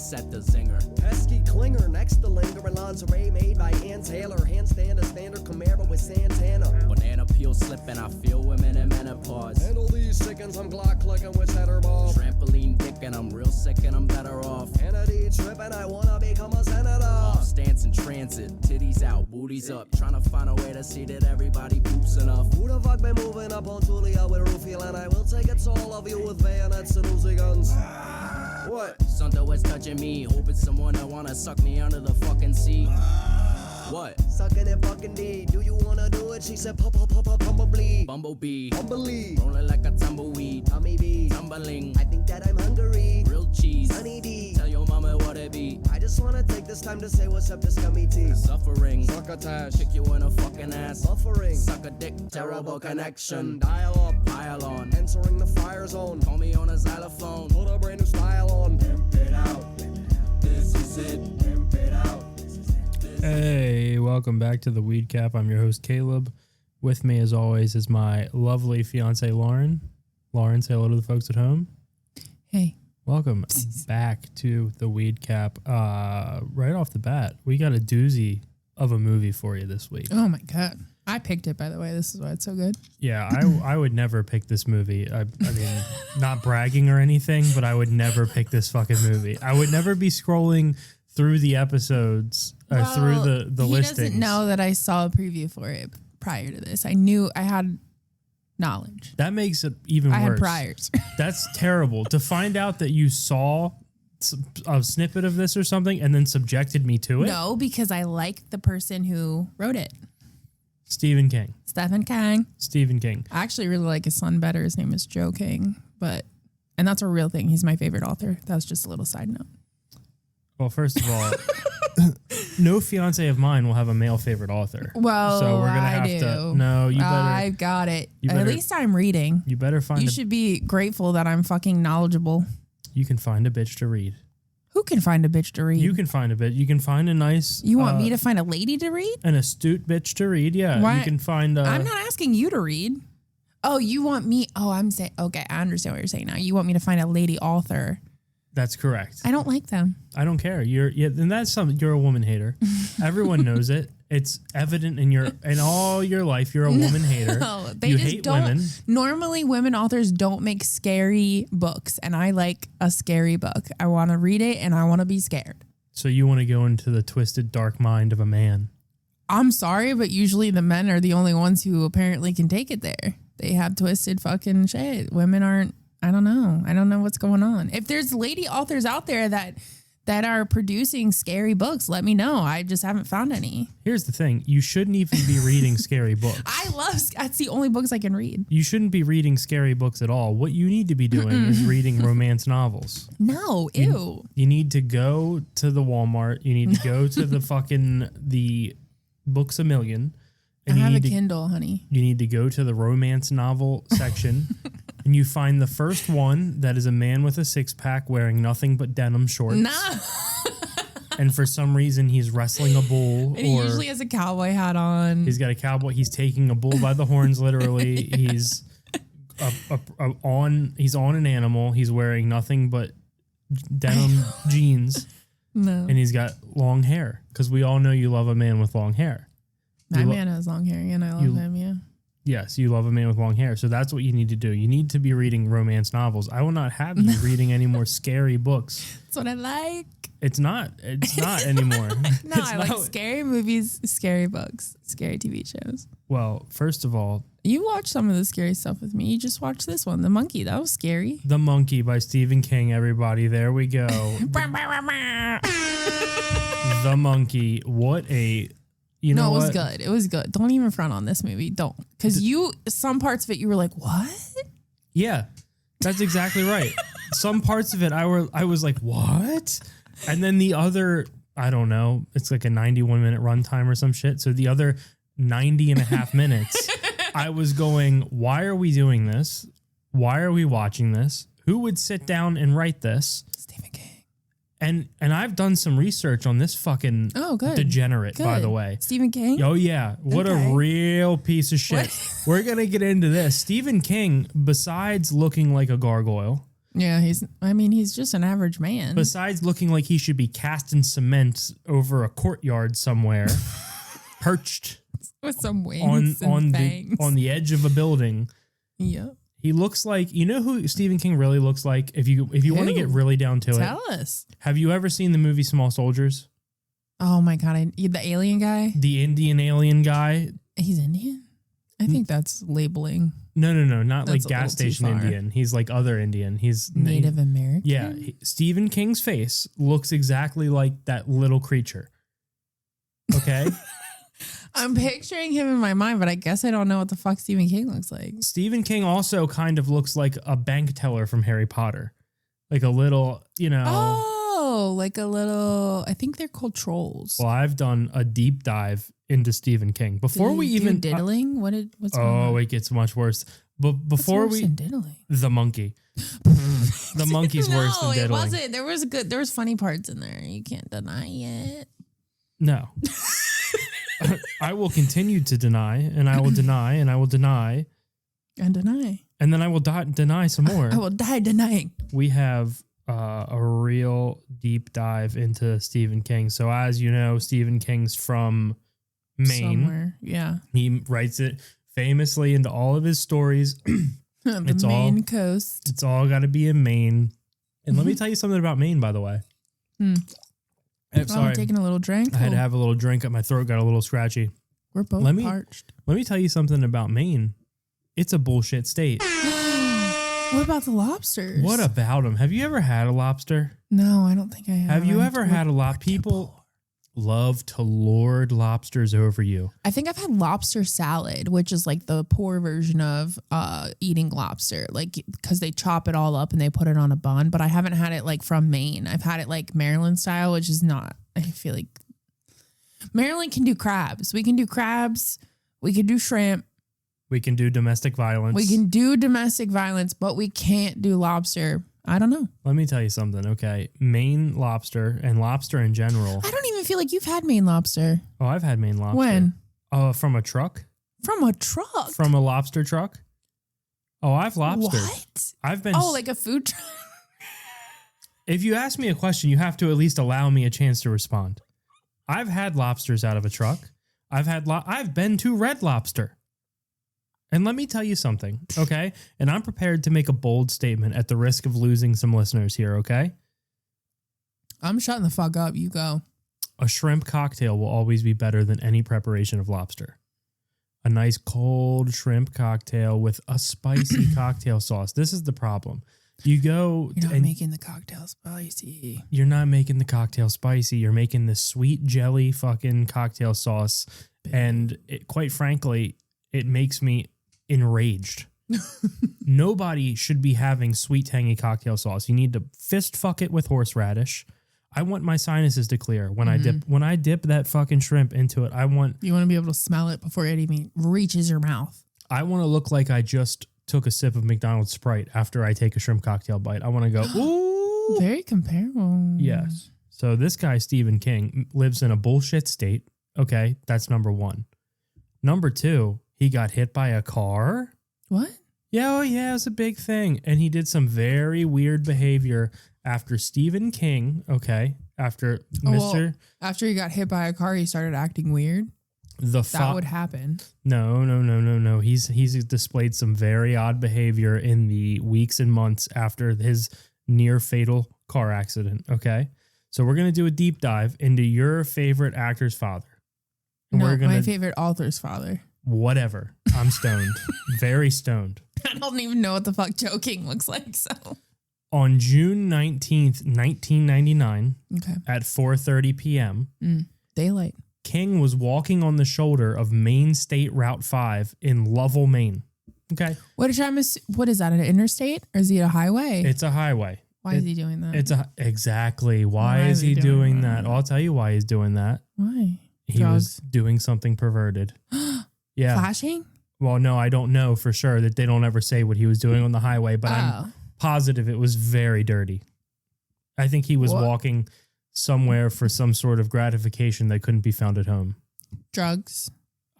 set the zinger. Pesky clinger next to linger in lingerie made by Ann Taylor. Handstand a standard Camaro with Santana. Banana peel slipping, I feel women in menopause. Handle these chickens, I'm Glock clicking with cheddar ball. Trampoline dick and I'm real sick and I'm better off. Kennedy tripping, I wanna become a senator. Off stance in transit, titties out, booties up. Trying to find a way to see that everybody poops enough. Who the fuck been moving up on Julia with Rufio? And I will take it to all of you with bayonets and Uzi guns. What? Something was touching me, hoping someone that wanna suck me under the fucking sea. What? Sucking and fucking D. Do you wanna do it? She said, bumblebee. Bumblebee, Bumblebee. rolling like a tumbleweed. Tommy B. Tumbling, I think that I'm hungry. grilled cheese. Honey D. Tell your mama what it be. I just wanna take this time to say what's up to Scummy T. Suffering, Succotash. kick you in a fucking ass. Buffering. Suck a dick, terrible connection. Dial up. Pile on, Entering the fire zone. call me on a xylophone. Put a brand new style on. Pimp it out. This is it. Pimp it out. Hey, welcome back to the Weed Cap. I'm your host, Caleb. With me, as always, is my lovely fiance, Lauren. Lauren, say hello to the folks at home. Hey. Welcome back to the Weed Cap. Right off the bat, we got a doozy of a movie for you this week. Oh my God. I picked it, by the way. This is why it's so good. Yeah, I would never pick this movie. I mean, not bragging or anything, but I would never pick this fucking movie. I would never be scrolling through the episodes or through the listings. He doesn't know that I saw a preview for it prior to this. I knew I had knowledge. That makes it even worse. I had priors. That's terrible. To find out that you saw a snippet of this or something and then subjected me to it. No, because I like the person who wrote it. Stephen King. Stephen King. Stephen King. I actually really like his son better. His name is Joe King, and that's a real thing. He's my favorite author. That was just a little side note. Well, first of all, no fiance of mine will have a male favorite author. Well, so we're gonna have to. No, you better. I've got it. Better, At least I'm reading. You better find. You should be grateful that I'm fucking knowledgeable. You can find a bitch to read. Who can find a bitch to read? You can find a bitch. You can find a nice. You want me to find a lady to read? An astute bitch to read. Yeah, Why? You can find. I'm not asking you to read. Oh, you want me? Oh, I'm saying. Okay, I understand what you're saying now. You want me to find a lady author? That's correct. I don't like them. I don't care. And that's something. You're a woman hater. Everyone knows it. It's evident in all your life. You're a woman hater. No, they you just hate don't. women. Normally, women authors don't make scary books, and I like a scary book. I want to read it, and I want to be scared. So you want to go into the twisted, dark mind of a man. I'm sorry, but usually the men are the only ones who apparently can take it there. They have twisted fucking shit. Women aren't. I don't know. I don't know what's going on. If there's lady authors out there that are producing scary books, let me know. I just haven't found any. Here's the thing. You shouldn't even be reading scary books. That's the only books I can read. You shouldn't be reading scary books at all. What you need to be doing is reading romance novels. No, ew. You need to go to the Walmart. You need to go to the Books A Million. And I have a Kindle, honey. You need to go to the romance novel section. And you find the first one that is a man with a six-pack wearing nothing but denim shorts. Nah. And for some reason, he's wrestling a bull. And he usually has a cowboy hat on. He's got a cowboy. He's taking a bull by the horns, literally. He's on an animal. He's wearing nothing but denim jeans. No. And he's got long hair. Because we all know you love a man with long hair. My man has long hair, and I love him, yeah. Yes, you love a man with long hair. So that's what you need to do. You need to be reading romance novels. I will not have you reading any more scary books. That's what I like. It's not anymore. No, I like scary movies, scary books, scary TV shows. Well, first of all, you watch some of the scary stuff with me. You just watched this one, The Monkey. That was scary. The Monkey by Stephen King, everybody. There we go. The Monkey. What a... You know it was good. It was good. Don't even front on this movie. Don't. Because some parts of it, you were like, what? Yeah, that's exactly right. Some parts of it, I was like, what? And then the other, I don't know, it's like a 91-minute runtime or some shit. So the other 90 and a half minutes, I was going, why are we doing this? Why are we watching this? Who would sit down and write this? Stephen King. And I've done some research on this fucking degenerate, by the way. Stephen King? Oh, yeah. What a real piece of shit. We're going to get into this. Stephen King, besides looking like a gargoyle, Yeah, he's just an average man. Besides looking like he should be cast in cement over a courtyard somewhere, perched with some wings and fangs. on the edge of a building. Yep. He looks like, you know who Stephen King really looks like? If you want to get really down to Tell us. Have you ever seen the movie Small Soldiers? Oh my God. The alien guy? The Indian alien guy? He's Indian? I think that's labeling. No. Not That's like gas station Indian. He's like other Indian. He's Native American? Yeah. Stephen King's face looks exactly like that little creature. Okay? I'm picturing him in my mind, but I guess I don't know what the fuck Stephen King looks like. Stephen King also kind of looks like a bank teller from Harry Potter. Like a little, Oh, like a little, I think they're called trolls. Well, I've done a deep dive into Stephen King. Before we even diddling? What's going on? Oh, it gets much worse. But before What's worse than diddling? The monkey. The monkey's worse than diddling. No, it wasn't. There was funny parts in there. You can't deny it. No. I will continue to deny, and I will deny, and I will deny. And deny. And then I will deny some more. I will die denying. We have a real deep dive into Stephen King. So as you know, Stephen King's from Maine. Somewhere. Yeah. He writes it famously into all of his stories. The Maine coast. It's all got to be in Maine. And let me tell you something about Maine, by the way. Sorry. I'm taking a little drink. I had to have a little drink. My throat got a little scratchy. We're both parched. Let me tell you something about Maine. It's a bullshit state. What about the lobsters? What about them? Have you ever had a lobster? No, I don't think I have. Have you ever had a lobster? People love to lord lobsters over you. I think I've had lobster salad, which is like the poor version of eating lobster, like because they chop it all up and they put it on a bun. But I haven't had it like from Maine. I've had it like Maryland style, which is not. I feel like Maryland can do crabs. We can do crabs. We can do shrimp. We can do domestic violence. We can do domestic violence, but we can't do lobster. I don't know. Let me tell you something, okay? Maine lobster and lobster in general. I don't even feel like you've had Maine lobster. Oh, I've had Maine lobster. When? From a truck? From a truck? From a lobster truck? Oh, I've lobstered. What? I've been. Oh, like a food truck? If you ask me a question, you have to at least allow me a chance to respond. I've had lobsters out of a truck. I've been to Red Lobster. And let me tell you something, okay? And I'm prepared to make a bold statement at the risk of losing some listeners here, okay? I'm shutting the fuck up. You go. A shrimp cocktail will always be better than any preparation of lobster. A nice cold shrimp cocktail with a spicy cocktail sauce. This is the problem. You're not making the cocktail spicy. You're not making the cocktail spicy. You're making this sweet jelly fucking cocktail sauce. And quite frankly, it makes me enraged. Nobody should be having sweet tangy cocktail sauce. You need to fist fuck it with horseradish. I want my sinuses to clear when I dip that fucking shrimp into it. You want to be able to smell it before it even reaches your mouth. I want to look like I just took a sip of McDonald's Sprite after I take a shrimp cocktail bite. I want to go, ooh. Very comparable. Yes. So this guy, Stephen King, lives in a bullshit state. Okay, that's number one. Number two, he got hit by a car. What? Yeah, it was a big thing. And he did some very weird behavior after Stephen King, okay, after after he got hit by a car, he started acting weird. That would happen. No. He's displayed some very odd behavior in the weeks and months after his near fatal car accident, okay? So we're going to do a deep dive into your favorite actor's father. And my favorite author's father. Whatever. I'm stoned. Very stoned. I don't even know what the fuck joking looks like, so. On June 19th, 1999, okay, at 4:30 p.m., daylight, King was walking on the shoulder of Maine State Route 5 in Lovell, Maine. Okay. What is that, an interstate or is he a highway? It's a highway. Why is he doing that? Exactly. Why is he doing that? I'll tell you why he's doing that. Why? He was doing something perverted. Yeah. Flashing? Well, no, I don't know for sure that they don't ever say what he was doing on the highway, but I'm positive it was very dirty. I think he was walking somewhere for some sort of gratification that couldn't be found at home. Drugs.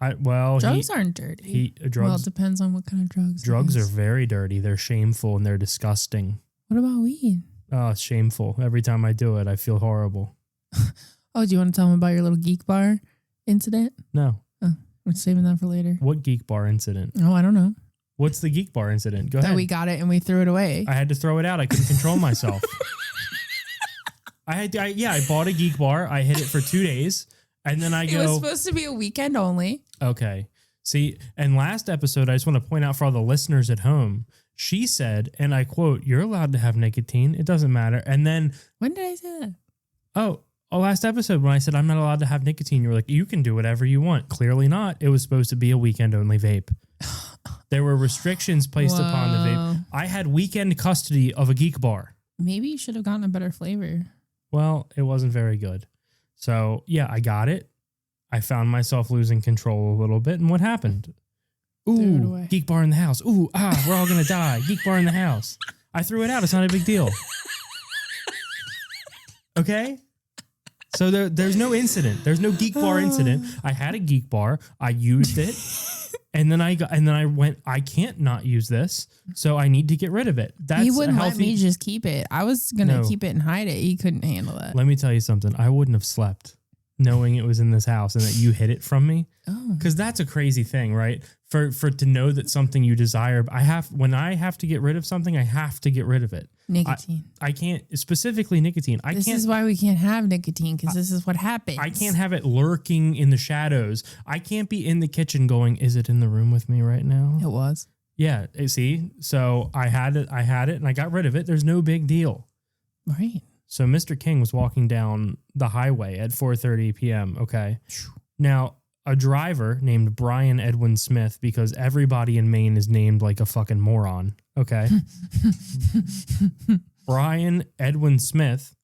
Drugs aren't dirty. Drugs. Well, it depends on what kind of drugs. Drugs are very dirty. They're shameful and they're disgusting. What about weed? Oh, it's shameful. Every time I do it, I feel horrible. Oh, do you want to tell them about your little geek bar incident? No. Oh, we're saving that for later. What geek bar incident? Oh, I don't know. What's the geek bar incident? Go That ahead. we got it and we threw it away. I had to throw it out. I couldn't control myself. I bought a geek bar. I hid it for 2 days. And then I It go, was supposed to be a weekend only. okay. See, and last episode, I just want to point out for all the listeners at home, she said, and I quote, "You're allowed to have nicotine. It doesn't matter." And then, When did I say that? last episode when I said I'm not allowed to have nicotine, you were like, you can do whatever you want. Clearly not. It was supposed to be a weekend only vape. There were restrictions placed upon the vape. I had weekend custody of a geek bar. Maybe you should have gotten a better flavor. Well, it wasn't very good. So yeah, I got it. I found myself losing control a little bit. And what happened? Threw it Ooh, away. geek bar in the house. Ooh, we're all going to die. Geek bar in the house. I threw it out. It's not a big deal. Okay? So there's no incident. There's no geek bar incident. I had a geek bar. I used it. And then I went, I can't not use this. So I need to get rid of it. That's He wouldn't a let healthy. me just keep it. I was going to No. keep it and hide it. He couldn't handle that. Let me tell you something. I wouldn't have slept knowing it was in this house and that you hid it from me. Oh. Because that's a crazy thing, right? For to know that something you desire, when I have to get rid of something, I have to get rid of it. Nicotine. I can't, specifically nicotine. This is why we can't have nicotine, because this is what happens. I can't have it lurking in the shadows. I can't be in the kitchen going, is it in the room with me right now? It was. Yeah, see? So I had it and I got rid of it. There's no big deal. Right. So Mr. King was walking down the highway at 4:30 p.m., okay? Now, a driver named Brian Edwin Smith, because everybody in Maine is named like a fucking moron, okay? Brian Edwin Smith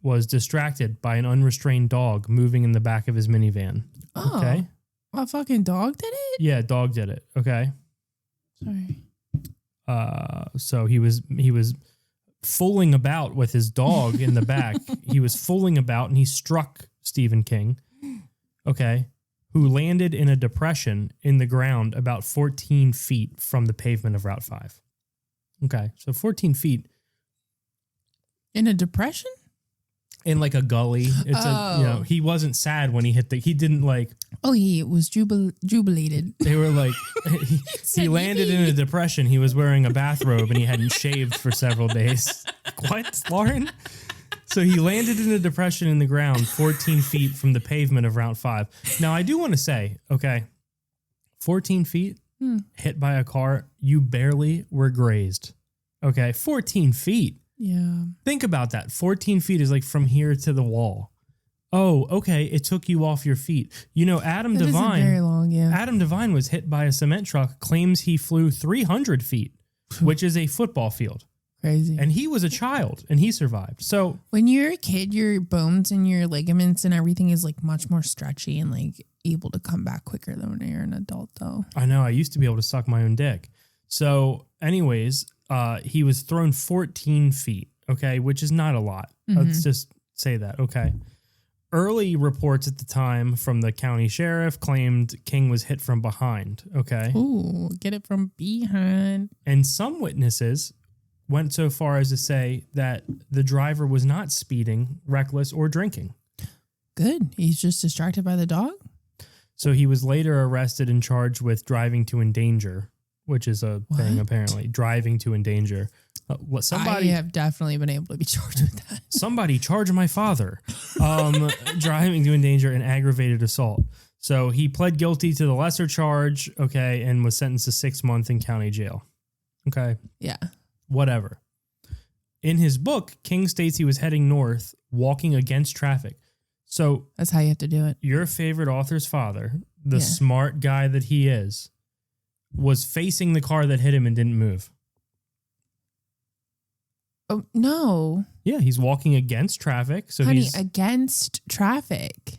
was distracted by an unrestrained dog moving in the back of his minivan, Oh. okay? A fucking dog did it? Yeah, dog did it, okay? Sorry. So he was fooling about with his dog in the back. He was fooling about and he struck Stephen King, okay, who landed in a depression in the ground about 14 feet from the pavement of Route 5. Okay, so 14 feet. In a depression? In like a gully. It's he wasn't sad when he hit he didn't like. Oh, he was jubilated. They were like, he landed in a depression. He was wearing a bathrobe and he hadn't shaved for several days. What, Lauren? So he landed in a depression in the ground 14 feet from the pavement of Route 5. Now, I do want to say, okay, 14 feet hit by a car, you barely were grazed. Okay, 14 feet. Yeah. Think about that. 14 feet is like from here to the wall. Oh, okay. It took you off your feet. You know, Adam That isn't Devine. very long, yeah. Adam Devine was hit by a cement truck, claims he flew 300 feet, which is a football field. Crazy. And he was a child and he survived. So When you're a kid, your bones and your ligaments and everything is like much more stretchy and like able to come back quicker than when you're an adult, though. I know I used to be able to suck my own dick. So anyways, he was thrown 14 feet, okay, which is not a lot. Let's just say that, okay. Early reports at the time from the county sheriff claimed King was hit from behind, okay? Ooh, get it from behind. And some witnesses went so far as to say that the driver was not speeding, reckless, or drinking. Good. He's just distracted by the dog? So he was later arrested and charged with driving to endanger, which is a thing What? apparently. Driving to endanger. Somebody I have definitely been able to be charged with that. Somebody charge my father. Driving to endanger and aggravated assault. So he pled guilty to the lesser charge, okay, and was sentenced to 6 months in county jail. Okay, Yeah. whatever. In his book, King states he was heading north, walking against traffic. So That's how you have to do it. your favorite author's father, the Yeah. smart guy that he is, was facing the car that hit him and didn't move. Oh, no. Yeah, he's walking against traffic. So Honey, he's against traffic.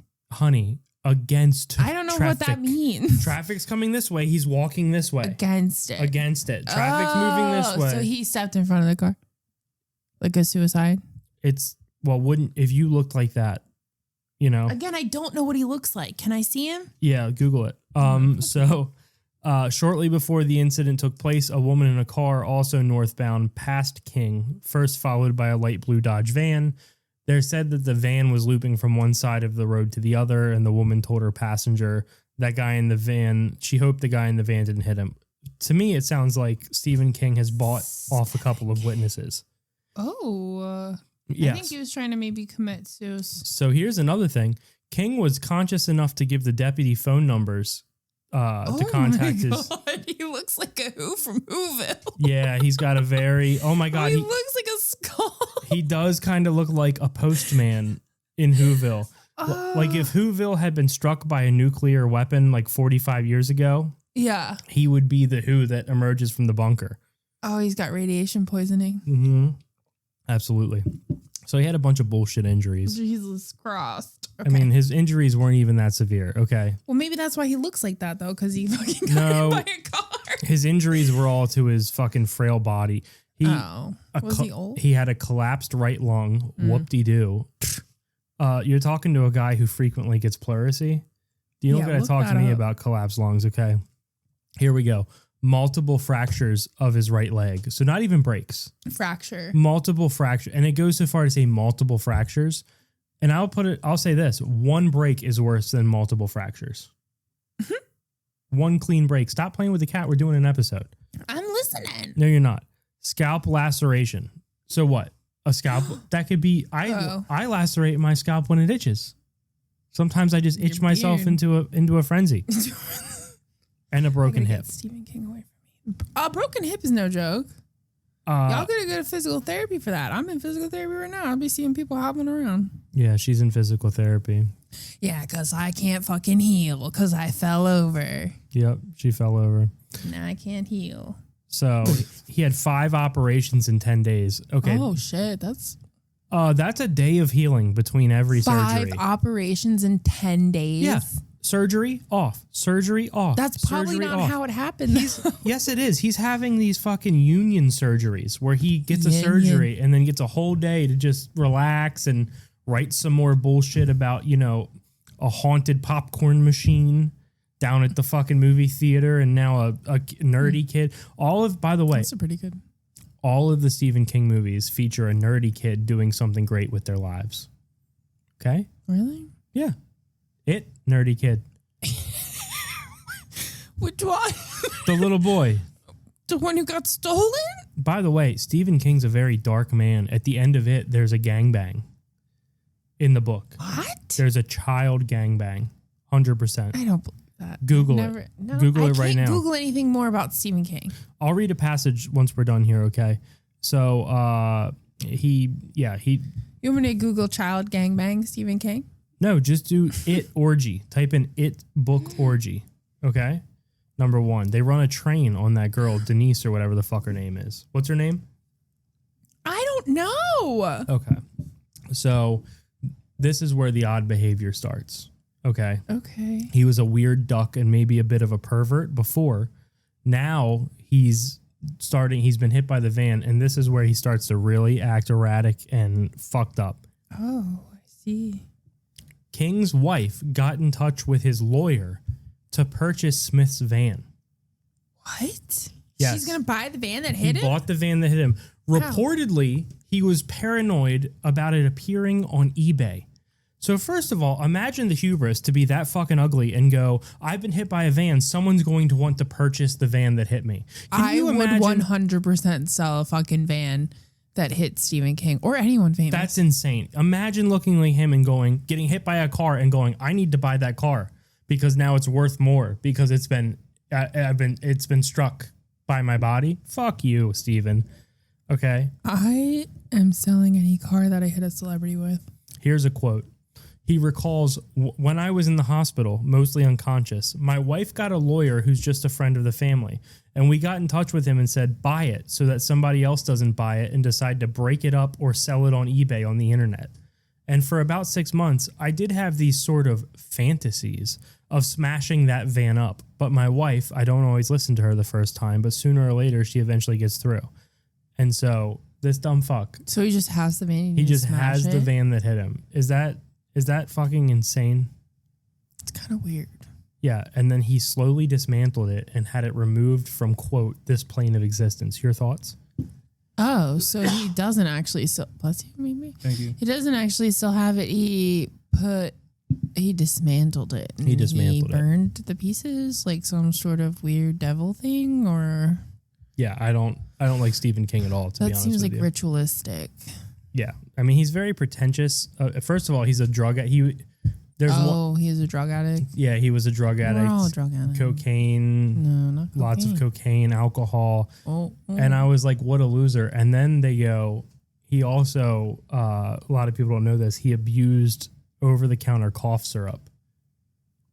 against I don't know what that traffic. means. Traffic's coming this way. He's walking this way. Against it. Against it. Traffic's moving this way. So he stepped in front of the car. Like a suicide. Wouldn't, if you looked like that, you know? Again, I don't know what he looks like. Can I see him? Yeah, Google it. So Shortly before the incident took place, a woman in a car, also northbound, passed King, first followed by a light blue Dodge van. They're said that the van was looping from one side of the road to the other, and the woman told her passenger, that guy in the van, she hoped the guy in the van didn't hit him. To me, it sounds like Stephen King has bought off a couple of witnesses. Oh, Yes. I think he was trying to maybe commit suicide. So here's another thing. King was conscious enough to give the deputy phone numbers to contact his. God, he looks like a Who from Whoville. Yeah, he's got a very. Oh my God, he looks like a skull. he does kind of look like a postman in Whoville. Like if Whoville had been struck by a nuclear weapon like 45 years ago, Yeah. he would be the Who that emerges from the bunker. Oh, he's got radiation poisoning. Mm-hmm. Absolutely. So he had a bunch of bullshit injuries. Jesus Christ. Okay. I mean, his injuries weren't even that severe. Okay. well, maybe that's why he looks like that, though, because he fucking got No. hit by a car. His injuries were all to his fucking frail body. He Was he old? He had a collapsed right lung. Whoop-de-doo. You're talking to a guy who frequently gets pleurisy. You don't Yeah, got to look talk to that me up. about collapsed lungs, okay? Here we go. Multiple fractures of his right leg. So not even breaks. Fracture. Multiple fractures. And it goes so far to say multiple fractures. And I'll say this. One break is worse than multiple fractures. One clean break. Stop playing with the cat. We're doing an episode. I'm listening. No, you're not. Scalp laceration. So what? A scalp that could be. I lacerate my scalp when it itches. Sometimes I just itch Your myself beard. into a frenzy. And a broken hip. Get Stephen King away from me. A broken hip is no joke. Uh, Y'all gotta go to physical therapy for that. I'm in physical therapy right now. I'll be seeing people hopping around. Yeah, she's in physical therapy. Yeah, because I can't fucking heal because I fell over. Yep, she fell over. Now I can't heal. So he had 5 operations in 10 days. Okay. Oh, shit. That's That's a day of healing between every 5 surgery. operations in 10 days. Yeah. Surgery off. Surgery off. That's probably surgery not off. how it happened. Yes, it is. He's having these fucking union surgeries where he gets a Union. surgery and then gets a whole day to just relax and write some more bullshit about, a haunted popcorn machine down at the fucking movie theater and now a nerdy kid. By the way, That's pretty good. all of the Stephen King movies feature a nerdy kid doing something great with their lives. Okay? Really? Yeah. Nerdy kid. Which one? The little boy. The one who got stolen? By the way, Stephen King's a very dark man. At the end of it, there's a gangbang in the book. What? There's a child gangbang. 100%. I don't believe that. Google Never, it. No, Google I it right can't now. Google anything more about Stephen King. I'll read a passage once we're done here, okay? So, he You want me to Google child gangbang Stephen King? no, just do it orgy. Type in it book orgy, okay? Number 1. They run a train on that girl, Denise or whatever the fuck her name is. What's her name? I don't know. Okay. So, this is where the odd behavior starts, okay? Okay. He was a weird duck and maybe a bit of a pervert before. Now he's been hit by the van, and this is where he starts to really act erratic and fucked up. Oh, I see. King's wife got in touch with his lawyer to purchase Smith's van. What? Yes. She's going to buy the van that He hit him? bought the van that hit him. Reportedly, he was paranoid about it appearing on eBay. So first of all, imagine the hubris to be that fucking ugly and go, I've been hit by a van. Someone's going to want to purchase the van that hit me. I would 100% sell a fucking van that hit Stephen King or anyone famous. That's insane. Imagine looking like him and getting hit by a car and going, I need to buy that car because now it's worth more because it's been struck by my body. Fuck you, Stephen. Okay. I am selling any car that I hit a celebrity with. Here's a quote. He recalls, when I was in the hospital, mostly unconscious, my wife got a lawyer who's just a friend of the family. And we got in touch with him and said, buy it so that somebody else doesn't buy it and decide to break it up or sell it on eBay on the internet. And for about 6 months, I did have these sort of fantasies of smashing that van up. But my wife, I don't always listen to her the first time, but sooner or later, she eventually gets through. And so this dumb fuck, So he just has the van. he just has the van that hit him. Is that fucking insane? It's kind of weird. Yeah, and then he slowly dismantled it and had it removed from, quote, this plane of existence. Your thoughts? Oh, so he doesn't actually still, bless you, maybe? Thank you. He doesn't actually still have it. He dismantled it. He dismantled it. He burned the pieces like some sort of weird devil thing, or? Yeah, I don't like Stephen King at all, to be honest That seems with like you. ritualistic. Yeah, I mean, he's very pretentious. First of all, he's a drug addict. He's a drug addict. Yeah, he was a drug addict. We're all drug addicts. Cocaine. No, not cocaine. Lots of cocaine, alcohol. Oh. And I was like, what a loser. And then they go, he also, a lot of people don't know this, he abused over-the-counter cough syrup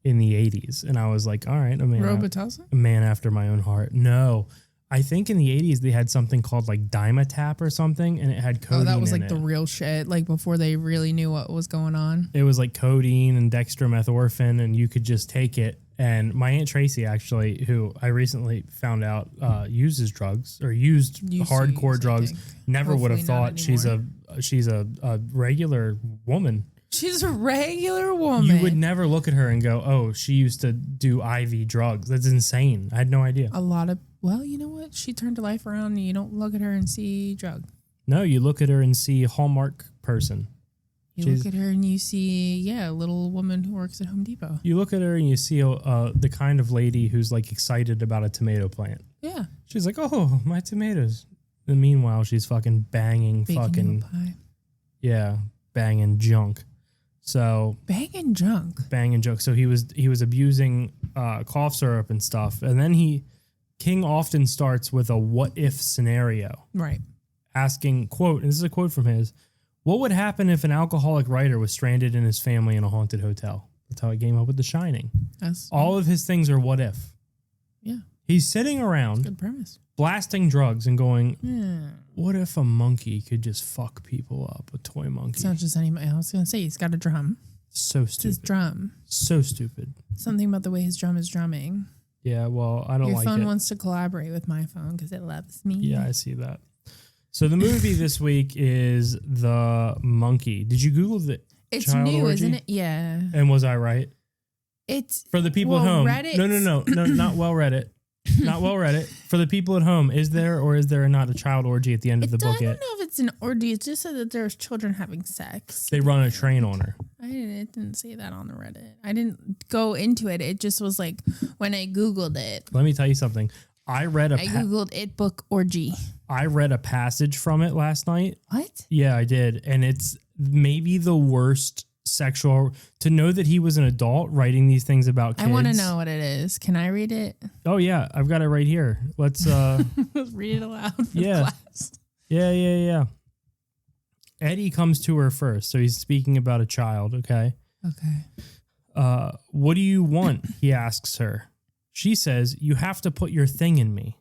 in the 80s. And I was like, all right, Robitussin? a man after my own heart. No. I think in the 80s they had something called like Dimetap or something, and it had codeine. Oh, that was in like the it. real shit, like before they really knew what was going on. It was like codeine and dextromethorphan, and you could just take it. And my Aunt Tracy, actually, who I recently found out uses drugs or used hardcore use, drugs, never would have Hopefully not thought she's a regular woman. She's a regular woman. You would never look at her and go, "Oh, she used to do IV drugs." That's insane. I had no idea. Well, you know what? She turned her life around. And you don't look at her and see drug. No, you look at her and see Hallmark person. You look at her and you see, a little woman who works at Home Depot. You look at her and you see the kind of lady who's like excited about a tomato plant. Yeah. She's like, "Oh, my tomatoes." And meanwhile, she's fucking banging Baking pie. banging junk. So Banging junk. So he was abusing cough syrup and stuff. And then King often starts with a what if scenario. Right. Asking, quote, and this is a quote from his, "What would happen if an alcoholic writer was stranded in his family in a haunted hotel?" That's how he came up with The Shining. All of his things are what if. Yeah. He's sitting around Good premise. blasting drugs and going, what if a monkey could just fuck people up? A toy monkey. It's not just anybody. I was going to say, he's got a drum. So It's his stupid. drum. So stupid. Something about the way his drum is drumming. Yeah, well, I don't Your like phone it. wants to collaborate with my phone because it loves me. Yeah, I see that. So the movie this week is The Monkey. Did you Google the It's child new, orgy? isn't it? Yeah. And was I right? It's For the people well, at home. Reddit. No, not well Reddit. Not well Reddit. For the people at home, is there or is there not a child orgy at the end of the I book don't yet? know if it's an orgy. It just said that there's children having sex. They run a train on her. It didn't say that on the Reddit. I didn't go into it. It just was like when I Googled it. Let me tell you something. I Googled it book orgy. I read a passage from it last night. What? Yeah, I did. And it's maybe the worst sexual, to know that he was an adult writing these things about kids. I want to know what it is. Can I read it? Oh yeah, I've got it right here. Let's Let's read it aloud for the Yeah. class. yeah. Eddie comes to her first. So he's speaking about a child, okay? Okay. What do you want? He asks her. She says, "You have to put your thing in me."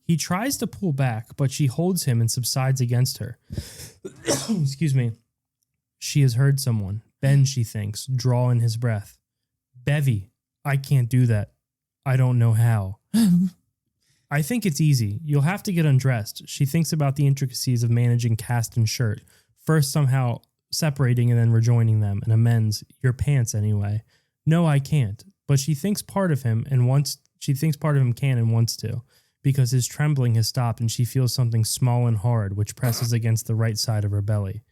He tries to pull back, but she holds him and subsides against her. Excuse me. She has heard someone. Ben, she thinks, draw in his breath. "Bevy, I can't do that. I don't know how." "I think it's easy. You'll have to get undressed." She thinks about the intricacies of managing cast and shirt. First somehow separating and then rejoining them, and amends. "Your pants anyway." "No, I can't." But she thinks part of him can and wants to, because his trembling has stopped and she feels something small and hard which presses against the right side of her belly.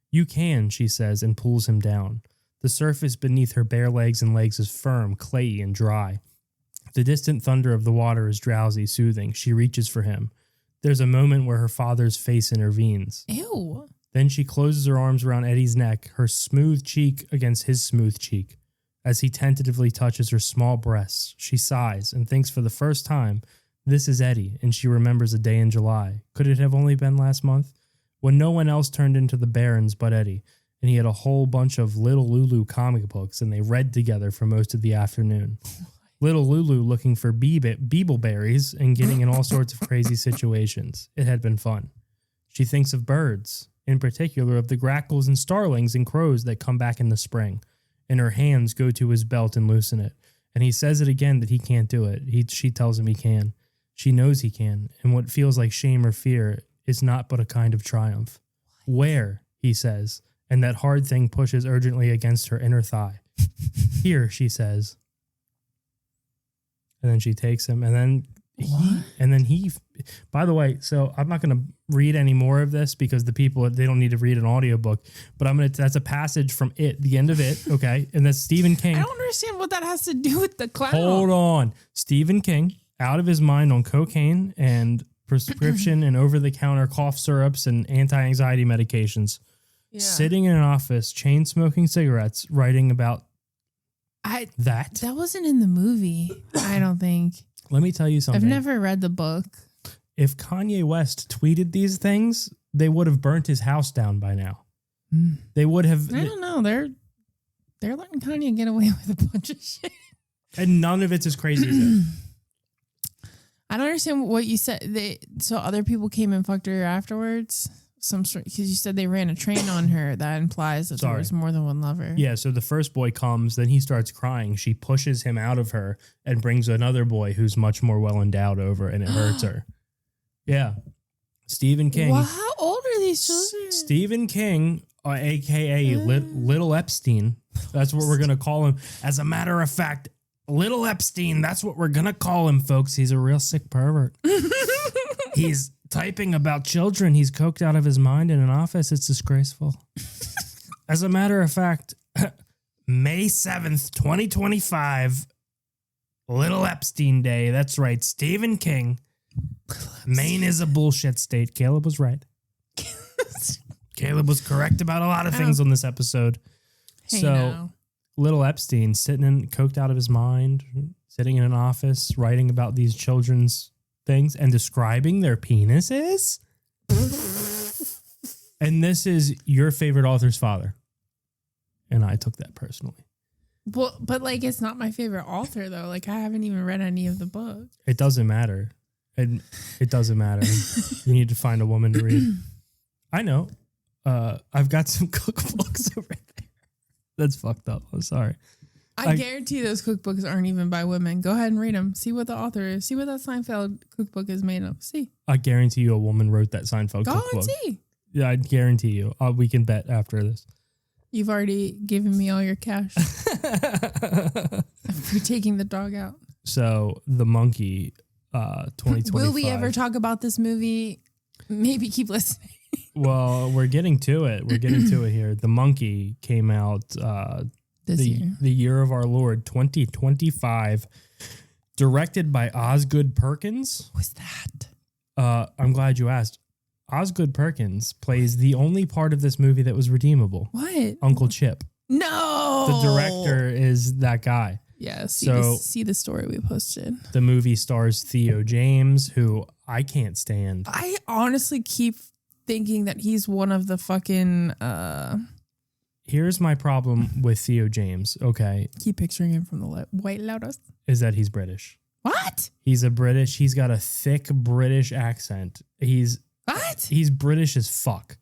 "You can," she says, and pulls him down. The surface beneath her bare legs and legs is firm, clayey, and dry. The distant thunder of the water is drowsy, soothing. She reaches for him. There's a moment where her father's face intervenes. Ew. Then she closes her arms around Eddie's neck, her smooth cheek against his smooth cheek. As he tentatively touches her small breasts, she sighs and thinks for the first time, this is Eddie, and she remembers a day in July. Could it have only been last month? When no one else turned into the Barrens but Eddie, and he had a whole bunch of Little Lulu comic books, and they read together for most of the afternoon. Little Lulu looking for beebleberries and getting in all sorts of crazy situations. It had been fun. She thinks of birds, in particular of the grackles and starlings and crows that come back in the spring, and her hands go to his belt and loosen it. And he says it again that he can't do it. She tells him he can. She knows he can, and what feels like shame or fear is not but a kind of triumph. "Where?" he says, and that hard thing pushes urgently against her inner thigh. "Here," she says. And then she takes him, and then he, by the way, so I'm not going to read any more of this because the people, they don't need to read an audiobook, but that's a passage from It, the end of It. Okay. And that's Stephen King. I don't understand what that has to do with the clown. Hold on. Stephen King, out of his mind on cocaine and prescription and over-the-counter cough syrups and anti-anxiety medications, sitting in an office, chain smoking cigarettes, writing about that. That wasn't in the movie, I don't think. Let me tell you something. I've never read the book. If Kanye West tweeted these things, they would have burnt his house down by now. They would have. I don't know. They're letting Kanye get away with a bunch of shit. And none of it's as crazy as it. I don't understand what you said. So other people came and fucked her afterwards? Because you said they ran a train on her. That implies that there was more than one lover. Yeah, so the first boy comes, then he starts crying. She pushes him out of her and brings another boy who's much more well endowed over, and it hurts her. Yeah. Stephen King. Well, how old are these children? Stephen King, a.k.a. Little Epstein. That's what we're going to call him. As a matter of fact, Little Epstein, that's what we're going to call him, folks. He's a real sick pervert. He's typing about children. He's coked out of his mind in an office. It's disgraceful. As a matter of fact, May 7th, 2025, Little Epstein Day. That's right. Stephen King. Maine is a bullshit state. Caleb was right. Caleb was correct about a lot of things on this episode. Hey, so, now. Little Epstein coked out of his mind, sitting in an office, writing about these children's things and describing their penises. And this is your favorite author's father. And I took that personally. Well, but like, it's not my favorite author though. Like, I haven't even read any of the books. It doesn't matter. It doesn't matter. You need to find a woman to read. I know. I've got some cookbooks over there. That's fucked up. I'm sorry. I guarantee those cookbooks aren't even by women. Go ahead and read them. See what the author is. See what that Seinfeld cookbook is made of. See. I guarantee you a woman wrote that Seinfeld Go cookbook. and see. Yeah, I guarantee you. We can bet after this. You've already given me all your cash. You're taking the dog out. So, The Monkey, 2025. Will we ever talk about this movie? Maybe keep listening. Well, we're getting to it. We're getting to it here. The Monkey came out the year of our Lord, 2025, directed by Osgood Perkins. What's that? I'm glad you asked. Osgood Perkins plays the only part of this movie that was redeemable. What? Uncle Chip. No. The director is that guy. Yeah, see the story we posted. The movie stars Theo James, who I can't stand. I honestly keep thinking that he's one of the fucking Here's my problem with Theo James, okay? Keep picturing him from the White Lotus. Is that he's British. What? He's got a thick British accent. He's British as fuck.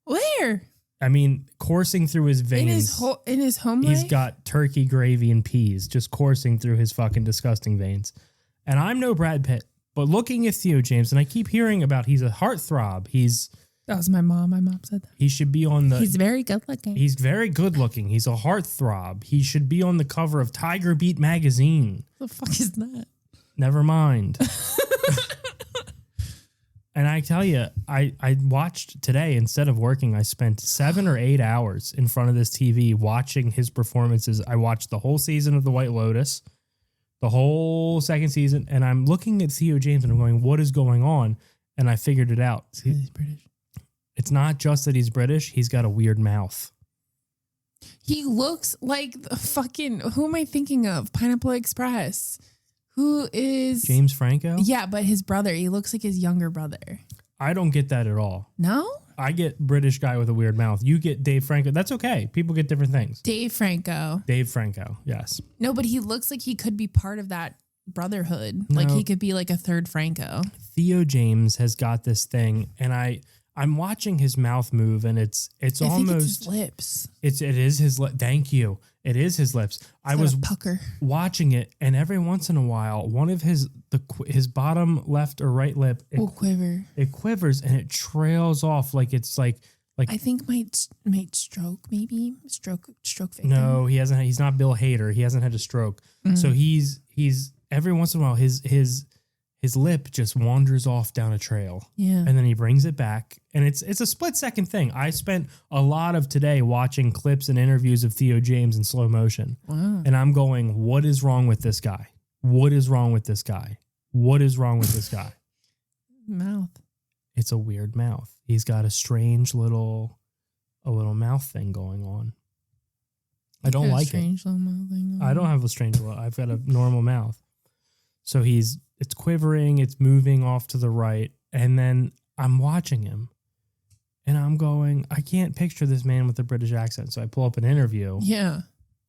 Where? I mean, coursing through his veins. In his home He's life? got turkey gravy and peas just coursing through his fucking disgusting veins. And I'm no Brad Pitt, but looking at Theo James, and I keep hearing about he's a heartthrob. That was my mom. My mom said that. He should be on the... He's very good looking. He's very good looking. He's a heartthrob. He should be on the cover of Tiger Beat magazine. What the fuck is that? Never mind. And I tell you, I watched today, instead of working, I spent 7 or 8 hours in front of this TV watching his performances. I watched the whole season of The White Lotus, the whole second season, and I'm looking at Theo James and I'm going, what is going on? And I figured it out. He's British. It's not just that he's British, he's got a weird mouth. He looks like the fucking, who am I thinking of? Pineapple Express. Who is... James Franco? Yeah, but his brother. He looks like his younger brother. I don't get that at all. No? I get British guy with a weird mouth. You get Dave Franco. That's okay. People get different things. Dave Franco. Dave Franco, yes. No, but he looks like he could be part of that brotherhood. No. Like he could be like a third Franco. Theo James has got this thing, and I'm watching his mouth move, and it's I think almost it's his lips. It is his lip. Thank you. It is his lips. I was pucker watching it, and every once in a while, one of his bottom left or right lip will quiver. It quivers and it trails off like it's like I think might stroke, maybe stroke victim. No, he hasn't. He's not Bill Hader. He hasn't had a stroke. Mm-hmm. So he's every once in a while his lip just wanders off down a trail. Yeah. And then he brings it back. And it's a split second thing. I spent a lot of today watching clips and interviews of Theo James in slow motion. Wow. And I'm going, what is wrong with this guy? What is wrong with this guy? What is wrong with this guy? Mouth. It's a weird mouth. He's got a strange little mouth thing going on. I don't like it. Strange little mouth thing. I don't have a strange mouth. I've got a normal mouth. So it's quivering, it's moving off to the right. And then I'm watching him and I'm going, I can't picture this man with a British accent. So I pull up an interview. Yeah.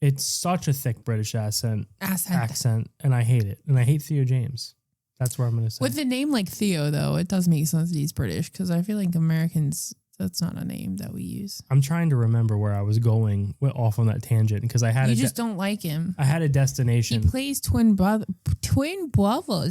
It's such a thick British accent, Accent. and I hate it. And I hate Theo James. That's where I'm going to say. With a name like Theo, though, it does make sense that he's British because I feel like Americans, that's not a name that we use. I'm trying to remember where I was going off on that tangent because I had You just don't like him. I had a destination. He plays twin brothers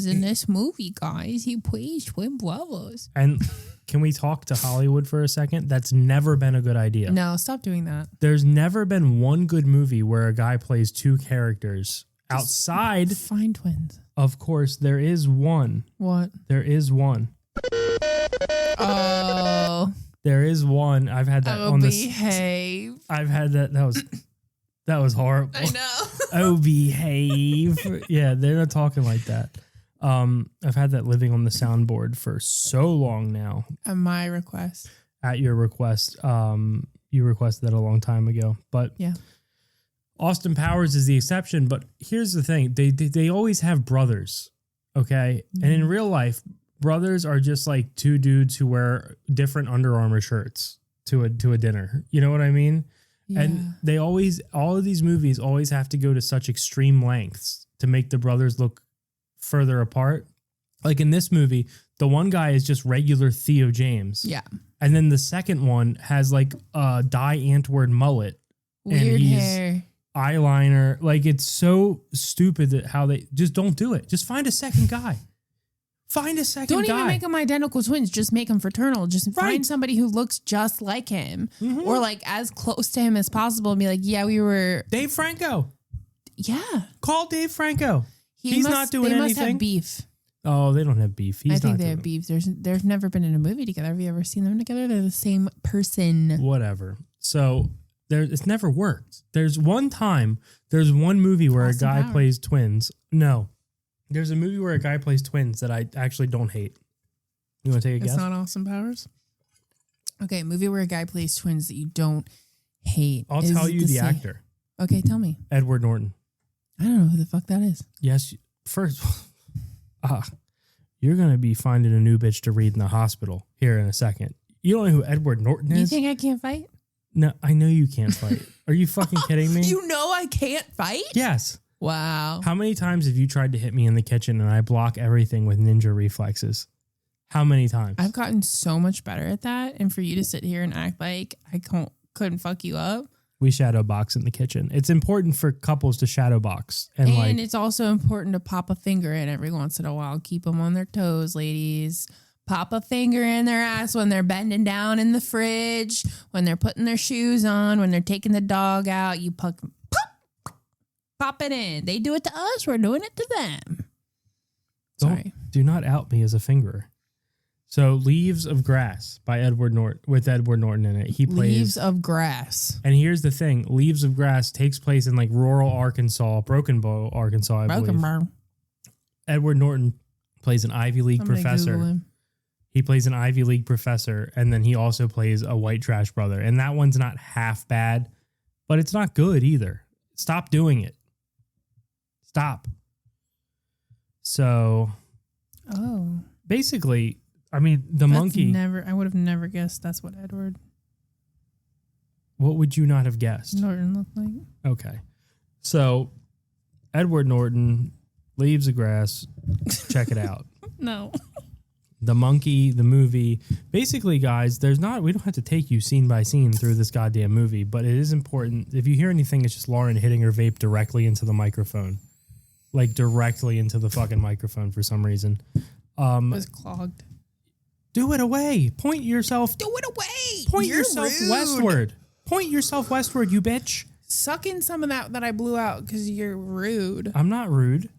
in this movie, guys. He plays twin brothers. And can we talk to Hollywood for a second? That's never been a good idea. No, stop doing that. There's never been one good movie where a guy plays two characters outside. Find twins. Of course, there is one. What? There is one. Oh. There is one. I've had that Oh, on this. behave. I've had that. That was horrible. I know. Oh, behave. Yeah, they're not talking like that. I've had that living on the soundboard for so long now. At my request. At your request. You requested that a long time ago. But Yeah. Austin Powers is the exception. But here's the thing. They always have brothers. Okay. And in real life, brothers are just like two dudes who wear different Under Armour shirts to a dinner. You know what I mean? Yeah. And they always, all of these movies always have to go to such extreme lengths to make the brothers look further apart. Like in this movie, the one guy is just regular Theo James. Yeah. And then the second one has like a Die Antwoord mullet. Weird he's hair. Eyeliner. Like it's so stupid that how they just don't do it. Just find a second guy. Find a second Don't guy. even make them identical twins. Just make them fraternal. Just Right. find somebody who looks just like him or like as close to him as possible and be like, yeah, we were. Dave Franco. Yeah. Call Dave Franco. He's not doing they anything. Must have beef. Oh, they don't have beef. He's I think not they doing have beef. They've never been in a movie together. Have you ever seen them together? They're the same person. whatever. So it's never worked. There's one movie where Austin a guy Powers. plays twins. No. There's a movie where a guy plays twins that I actually don't hate. You want to take a It's guess? not Austin Powers. Okay, movie where a guy plays twins that you don't hate. I'll is tell you the same- actor. Okay, tell me. Edward Norton. I don't know who the fuck that is. Yes. First, you're going to be finding a new bitch to read in the hospital here in a second. You don't know who Edward Norton is? You think I can't fight? No, I know you can't fight. Are you fucking kidding me? You know I can't fight? Yes. Wow. How many times have you tried to hit me in the kitchen and I block everything with ninja reflexes? How many times? I've gotten so much better at that. And for you to sit here and act like I couldn't fuck you up. We shadow box in the kitchen. It's important for couples to shadow box. And like, it's also important to pop a finger in every once in a while. Keep them on their toes, ladies. Pop a finger in their ass when they're bending down in the fridge, when they're putting their shoes on, when they're taking the dog out. You pop it in. They do it to us. We're doing it to them. Sorry. do not out me as a fingerer. So Leaves of Grass by Edward Norton with Edward Norton in it. He plays Leaves of Grass. And here's the thing. Leaves of Grass takes place in like rural Arkansas, Broken Bow, Arkansas, I believe. Edward Norton plays an Ivy League professor. He plays an Ivy League professor, and then he also plays a white trash brother. And that one's not half bad, but it's not good either. Stop doing it. Stop. So Oh. basically, I mean, the monkey. I would have never guessed that's what Edward What would you not have guessed? Norton looked like. Okay. So Edward Norton, Leaves of Grass, check it out. No. The Monkey, the movie. Basically, guys, we don't have to take you scene by scene through this goddamn movie, but it is important. If you hear anything, it's just Lauren hitting her vape directly into the microphone. Like directly into the fucking microphone for some reason. It was clogged. Do it away. Point yourself. Do it away. Point You're yourself rude. westward. Point yourself westward, you bitch. Suck in some of that I blew out because you're rude. I'm not rude.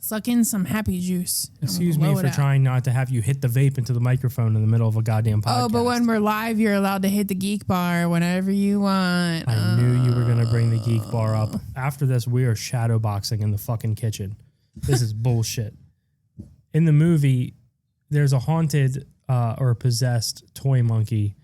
Suck in some happy juice. Excuse me Blow for it out. trying not to have you hit the vape into the microphone in the middle of a goddamn podcast. Oh, but when we're live, you're allowed to hit the geek bar whenever you want. I knew you were going to bring the geek bar up. After this, we are shadow boxing in the fucking kitchen. This is bullshit. In the movie, there's a haunted or possessed toy monkey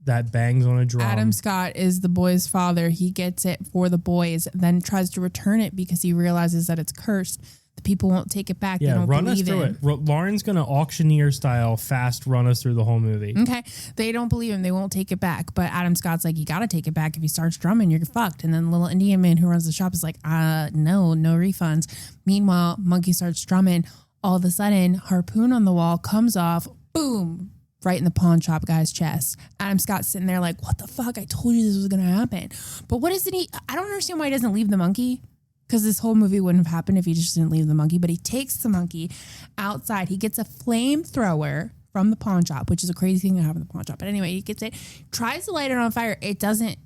that bangs on a drum. Adam Scott is the boy's father. He gets it for the boys, then tries to return it because he realizes that it's cursed. The people won't take it back. They Yeah, don't run us believe through him. it. Lauren's going to auctioneer style fast run us through the whole movie. Okay. They don't believe him. They won't take it back. But Adam Scott's like, you got to take it back. If he starts drumming, you're fucked. And then the little Indian man who runs the shop is like, no refunds. Meanwhile, monkey starts drumming. All of a sudden, harpoon on the wall comes off. Boom. Right in the pawn shop guy's chest. Adam Scott's sitting there like, what the fuck? I told you this was going to happen. But what isn't he? I don't understand why he doesn't leave the monkey. Because this whole movie wouldn't have happened if he just didn't leave the monkey. But he takes the monkey outside. He gets a flamethrower from the pawn shop, which is a crazy thing to have in the pawn shop. But anyway, he gets it, tries to light it on fire. It doesn't,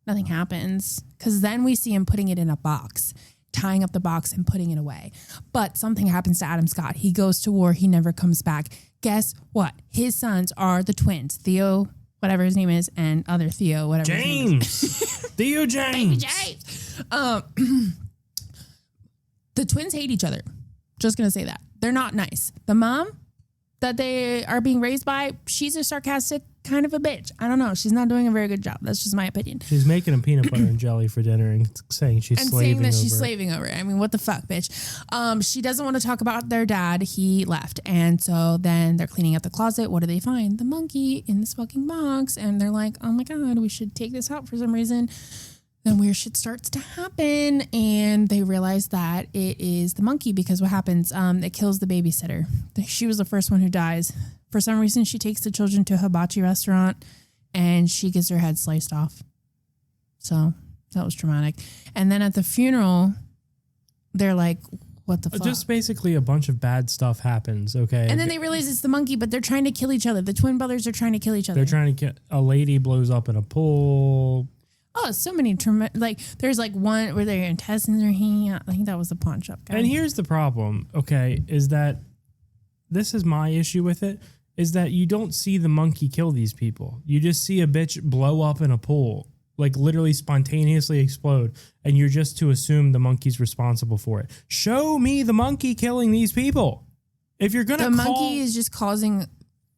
nothing happens. Because then we see him putting it in a box, tying up the box and putting it away. But something happens to Adam Scott. He goes to war. He never comes back. Guess what? His sons are the twins, Theo, whatever his name is, and other Theo, whatever his name is. James. Theo James. James. The twins hate each other. Just going to say that. They're not nice. The mom that they are being raised by, she's a sarcastic kind of a bitch. I don't know. She's not doing a very good job. That's just my opinion. She's making a peanut butter and jelly for dinner and saying she's And slaving saying that she's over it. slaving over it. I mean, what the fuck, bitch? She doesn't want to talk about their dad. He left. And so then they're cleaning out the closet. What do they find? The monkey in this fucking box. And they're like, oh my God, we should take this out for some reason. Then weird shit starts to happen, and they realize that it is the monkey because what happens? It kills the babysitter. She was the first one who dies. For some reason, she takes the children to a hibachi restaurant, and she gets her head sliced off. So that was traumatic. And then at the funeral, they're like, what the fuck? Just basically a bunch of bad stuff happens, okay? And then they realize it's the monkey, but they're trying to kill each other. The twin brothers are trying to kill each other. They're trying to get a lady blows up in a pool. Oh, so many there's like one where their intestines are hanging out. I think that was the pawn shop guy. And here's the problem, okay, is that this is my issue with it, is that you don't see the monkey kill these people. You just see a bitch blow up in a pool, like literally spontaneously explode, and you're just to assume the monkey's responsible for it. Show me the monkey killing these people. If you're gonna the monkey is just causing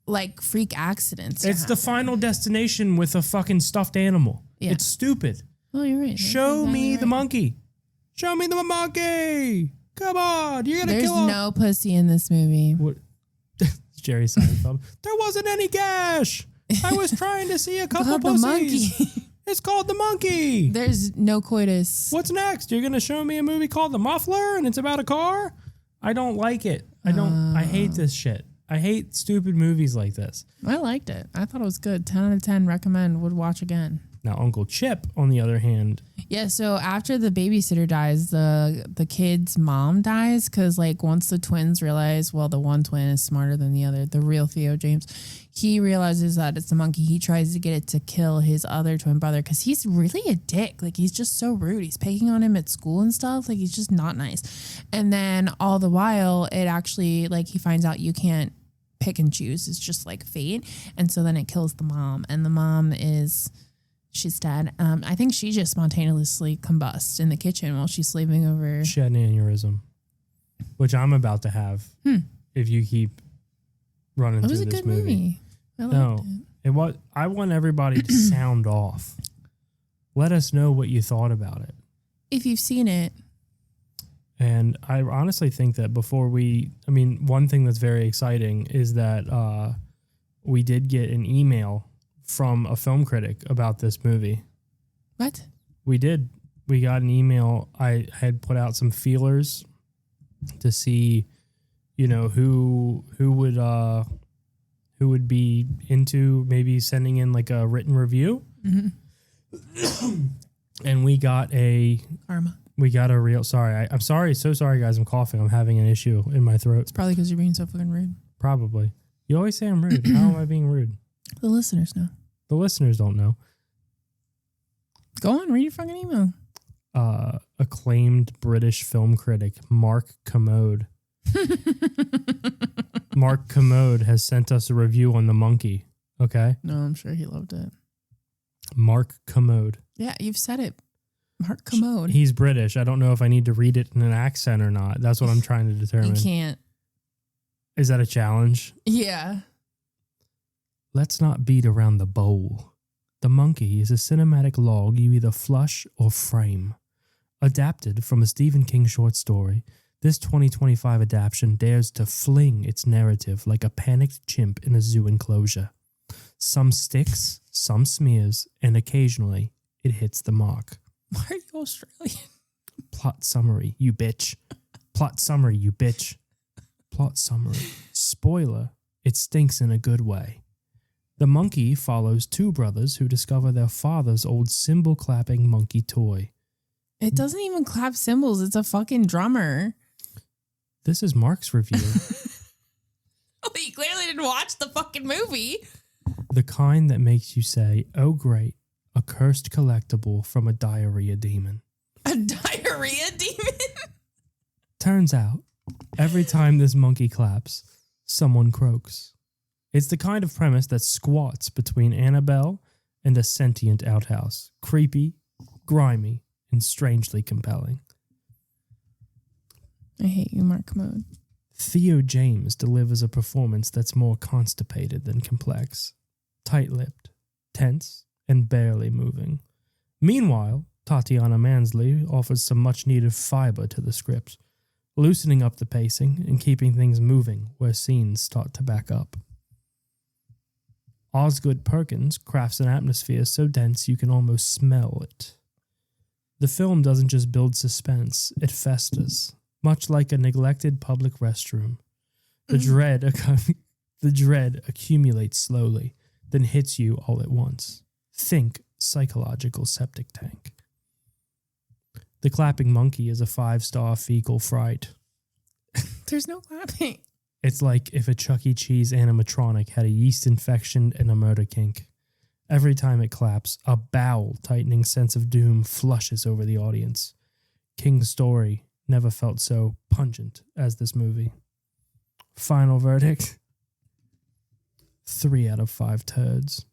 like freak accidents. to it's the happen. Final Destination with a fucking stuffed animal. Yeah. It's stupid. Oh, you're right. That's Show exactly me the right. monkey. Show me the monkey. Come on, you're gonna There's kill him. no pussy in this movie. What? Jerry Seinfeld. There wasn't any gash. I was trying to see a couple Called the pussies. monkey. It's called The Monkey. There's no coitus. What's next? You're gonna show me a movie called The Muffler and it's about a car? I don't like it. I hate this shit. I hate stupid movies like this. I liked it. I thought it was good. 10 out of 10. Recommend. Would watch again. Now, Uncle Chip, on the other hand, Yeah, so after the babysitter dies, the kid's mom dies because, like, once the twins realize, well, the one twin is smarter than the other, the real Theo James, he realizes that it's the monkey. He tries to get it to kill his other twin brother because he's really a dick. Like, he's just so rude. He's picking on him at school and stuff. Like, he's just not nice. And then all the while, it actually, like, he finds out you can't pick and choose. It's just, like, fate. And so then it kills the mom. And the mom is... She's dead. I think she just spontaneously combusts in the kitchen while she's slaving over. she had an aneurysm, which I'm about to have if you keep running It was through a this good movie. I liked No, it. it was. I want everybody to sound off. Let us know what you thought about it. If you've seen it, And I honestly think that one thing that's very exciting is that we did get an email from a film critic about this movie. what? We did. We got an email. I had put out some feelers to see, who would be into maybe sending in like a written review. Mm-hmm. And we got a Karma. real, sorry. I'm sorry. So sorry guys. I'm coughing. I'm having an issue in my throat. It's probably because you're being so fucking rude. Probably. You always say I'm rude. How am I being rude? The listeners know. The listeners don't know. Go on, read your fucking email. acclaimed British film critic Mark Kermode. Mark Kermode has sent us a review on The Monkey. Okay. No, I'm sure he loved it. Mark Kermode. Yeah, you've said it. Mark Kermode. He's British. I don't know if I need to read it in an accent or not. That's what I'm trying to determine. You can't. Is that a challenge? Yeah. Let's not beat around the bowl. The Monkey is a cinematic log you either flush or frame. Adapted from a Stephen King short story, this 2025 adaptation dares to fling its narrative like a panicked chimp in a zoo enclosure. Some sticks, some smears, and occasionally it hits the mark. Why are you Australian? Plot summary, you bitch. Plot summary, you bitch. Plot summary. Spoiler, it stinks in a good way. The Monkey follows two brothers who discover their father's old cymbal-clapping monkey toy. It doesn't even clap cymbals. It's a fucking drummer. This is Mark's review. Oh, you clearly didn't watch the fucking movie. The kind that makes you say, oh great, a cursed collectible from a diarrhea demon. A diarrhea demon? Turns out, every time this monkey claps, someone croaks. It's the kind of premise that squats between Annabelle and a sentient outhouse. Creepy, grimy, and strangely compelling. I hate you, Mark Kermode. Theo James delivers a performance that's more constipated than complex. Tight-lipped, tense, and barely moving. Meanwhile, Tatiana Mansley offers some much-needed fiber to the script, loosening up the pacing and keeping things moving where scenes start to back up. Osgood Perkins crafts an atmosphere so dense you can almost smell it. The film doesn't just build suspense, it festers, much like a neglected public restroom. The dread accumulates slowly, then hits you all at once. Think psychological septic tank. The clapping monkey is a 5-star fecal fright. There's no clapping. It's like if a Chuck E. Cheese animatronic had a yeast infection and a murder kink. Every time it claps, a bowel-tightening sense of doom flushes over the audience. King's story never felt so pungent as this movie. Final verdict? 3 out of 5 turds.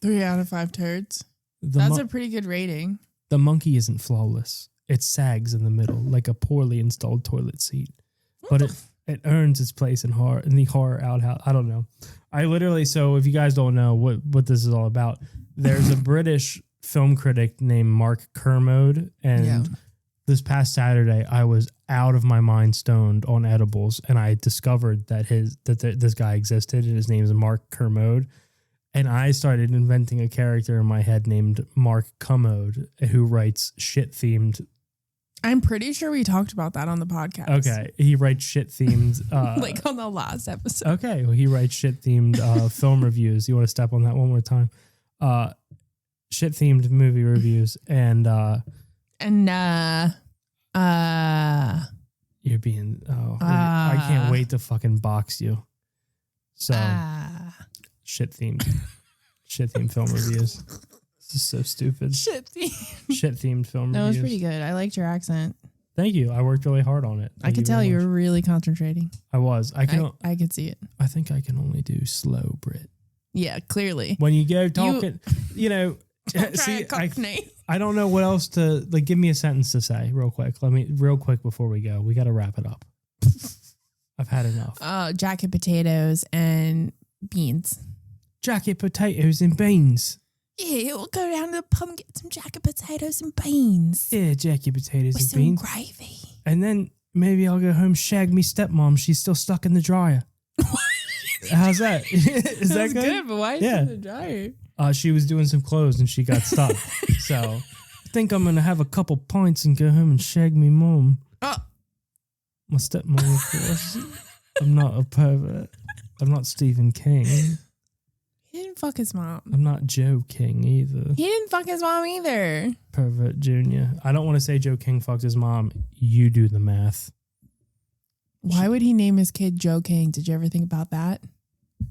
3 out of 5 turds. That's a pretty good rating. The monkey isn't flawless. It sags in the middle like a poorly installed toilet seat. But it earns its place in the horror outhouse. I don't know. I literally, so if you guys don't know what this is all about, there's a British film critic named Mark Kermode, and this past Saturday I was out of my mind stoned on edibles, and I discovered that this guy existed, and his name is Mark Kermode, and I started inventing a character in my head named Mark Commode, who writes shit-themed. I'm pretty sure we talked about that on the podcast. Okay, he writes shit-themed... like on the last episode. Okay, well, he writes shit-themed film reviews. You want to step on that one more time? Shit-themed movie reviews, and... You're being... I can't wait to fucking box you. So, shit-themed film reviews. This is so stupid. Shit-themed film reviews. That was pretty good. I liked your accent. Thank you. I worked really hard on it. I could tell you were really concentrating. I was. I could see it. I think I can only do slow Brit. Yeah, clearly. When you go talking, see, I don't know what else to, like, give me a sentence to say real quick. Real quick before we go. We got to wrap it up. I've had enough. Jacket potatoes and beans. Jacket potatoes and beans. Yeah, we'll go down to the pub and get some jacket potatoes and beans. Yeah, jacket potatoes with and some beans. Gravy. And then maybe I'll go home, shag me stepmom. She's still stuck in the dryer. How's that? Is that good? But why is she in the dryer? She was doing some clothes and she got stuck. So I think I'm going to have a couple pints and go home and shag me mom. My stepmom, of course. I'm not a pervert. I'm not Stephen King. He didn't fuck his mom. I'm not Joe King either. He didn't fuck his mom either. Pervert Jr. I don't want to say Joe King fucked his mom. You do the math. Why would he name his kid Joe King? Did you ever think about that?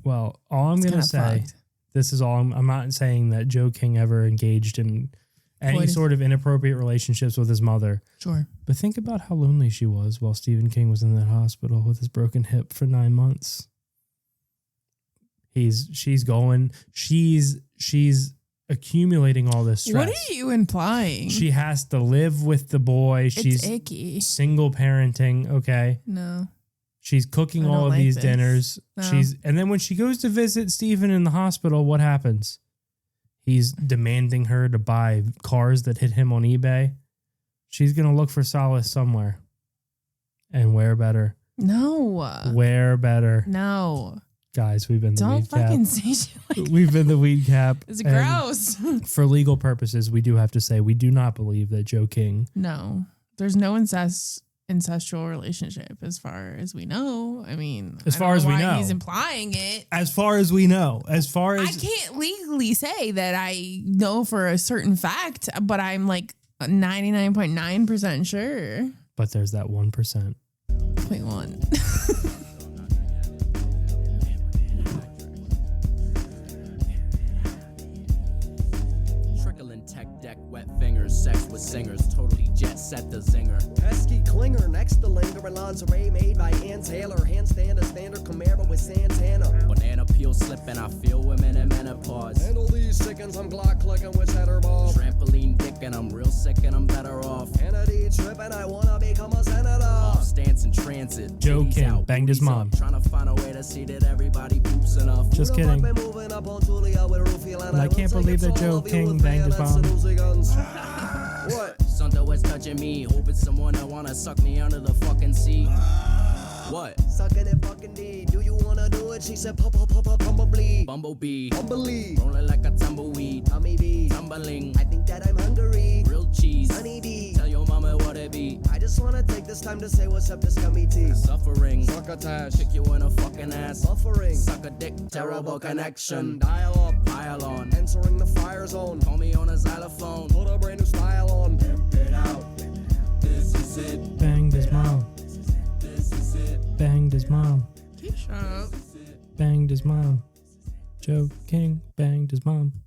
Well, all I'm going to say, this is all, I'm not saying that Joe King ever engaged in any Coitus. sort of inappropriate relationships with his mother. Sure. But think about how lonely she was while Stephen King was in that hospital with his broken hip for 9 months. She's accumulating all this stress. What are you implying? She has to live with the boy. It's She's icky. single parenting. Okay. No. She's cooking I don't all of like these this. dinners. No. And then when she goes to visit Stephen in the hospital, what happens? He's demanding her to buy cars that hit him on eBay. She's going to look for solace somewhere. And where better? No. Where better? No. Guys, we've been the Don't weed fucking cap. say shit like We've been the weed cap. It's And gross. For legal purposes, we do have to say we do not believe that Joe King. No. There's no incestual relationship as far as we know. I mean, As I far don't as we why know. he's implying it. As far as we know, I can't legally say that I know for a certain fact, but I'm like 99.9% sure. But there's that 1%. Wait, one. Trickling tech deck, wet fingers, sex with singers, totally jet set the zinger. Pesky clinger next to linger in lingerie made by Ann Taylor. Handstand a standard Camaro with Santana. Banana peel slipping, I feel women in menopause. Handle these sickens, I'm Glock clicking with cheddar ball. Trampoline dick and I'm real sick and I'm better off. Kennedy tripping, I wanna become a senator. Off stance in transit. Joe titties King out, banged his booties mom. up, trying to find a way to see that everybody poops enough. Just Who the fuck kidding. been moving up on Julia with Rufio, and I will can't take believe it that to Joe all of you King with banged his bayonets and mom. Uzi guns. What? Something was touching me, hoping someone that wanna suck me under the fucking sea. What? Sucking it fucking D. Do you wanna do it? She said, bumblebee. Bumblebee. Bumblebee. Rolling like a tumbleweed. Tommy B. Tumbling. I think that I'm hungry. Grilled cheese. Honey bee. Tell your mama what it be. I just wanna take this time to say what's up to Scummy T. Suffering. Succotash. Kick you in a fucking ass. Buffering. Suck a dick. Terrible connection. Dial up. Pile on. Entering the fire zone. Call me on a xylophone. Put a brand new style on. Pimp it out. This is it. Banged his mom. This is it. Banged his mom. Shut up. Banged his mom. Joe King banged his mom.